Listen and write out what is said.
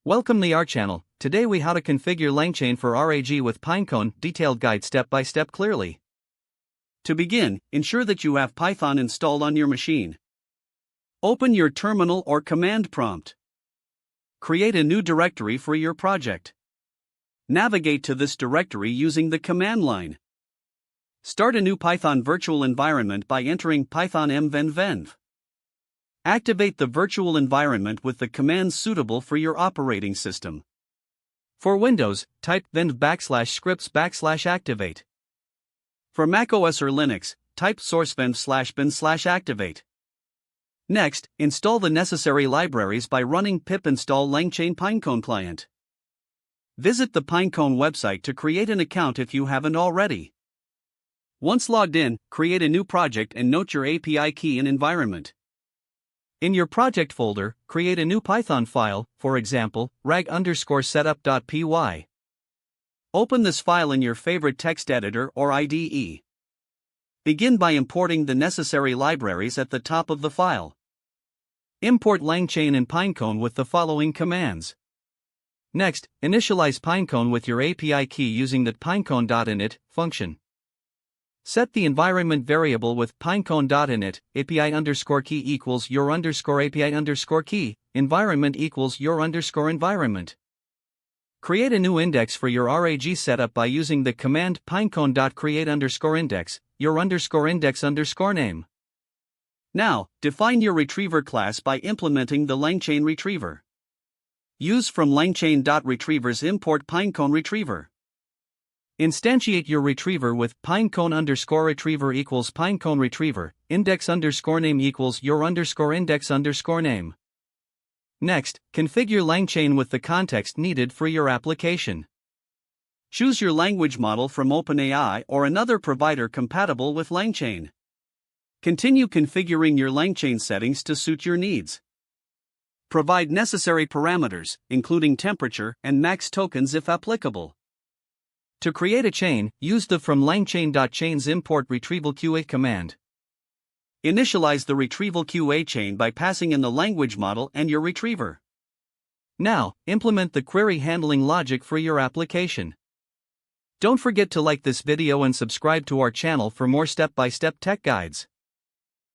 Welcome to our channel. Today we how to configure LangChain for RAG with Pinecone, detailed guide step by step clearly. To begin, ensure that you have Python installed on your machine. Open your terminal or command prompt. Create a new directory for your project. Navigate to this directory using the command line. Start a new Python virtual environment by entering python mvenv. Activate the virtual environment with the commands suitable for your operating system. For Windows, type venv/scripts/activate. For macOS or Linux, type sourcevenv/bin/activate. Next, install the necessary libraries by running pip install LangChain Pinecone client. Visit the Pinecone website to create an account if you haven't already. Once logged in, create a new project and note your API key and environment. In your project folder, create a new Python file, for example, rag_setup.py. Open this file in your favorite text editor or IDE. Begin by importing the necessary libraries at the top of the file. Import LangChain and Pinecone with the following commands. Next, initialize Pinecone with your API key using the pinecone.init function. Set the environment variable with pinecone.init, API_key equals your _API_key, environment equals your _environment. Create a new index for your RAG setup by using the command pinecone.create_index, your _index_name. Now, define your retriever class by implementing the LangChain retriever. Use from LangChain.retrievers import Pinecone retriever. Instantiate your retriever with pinecone_retriever equals Pinecone retriever, index_name equals your _index_name. Next, configure LangChain with the context needed for your application. Choose your language model from OpenAI or another provider compatible with LangChain. Continue configuring your LangChain settings to suit your needs. Provide necessary parameters, including temperature and max tokens if applicable. To create a chain, use the from LangChain.chains import retrieval_QA command. Initialize the retrieval_QA chain by passing in the language model and your retriever. Now, implement the query handling logic for your application. Don't forget to like this video and subscribe to our channel for more step-by-step tech guides.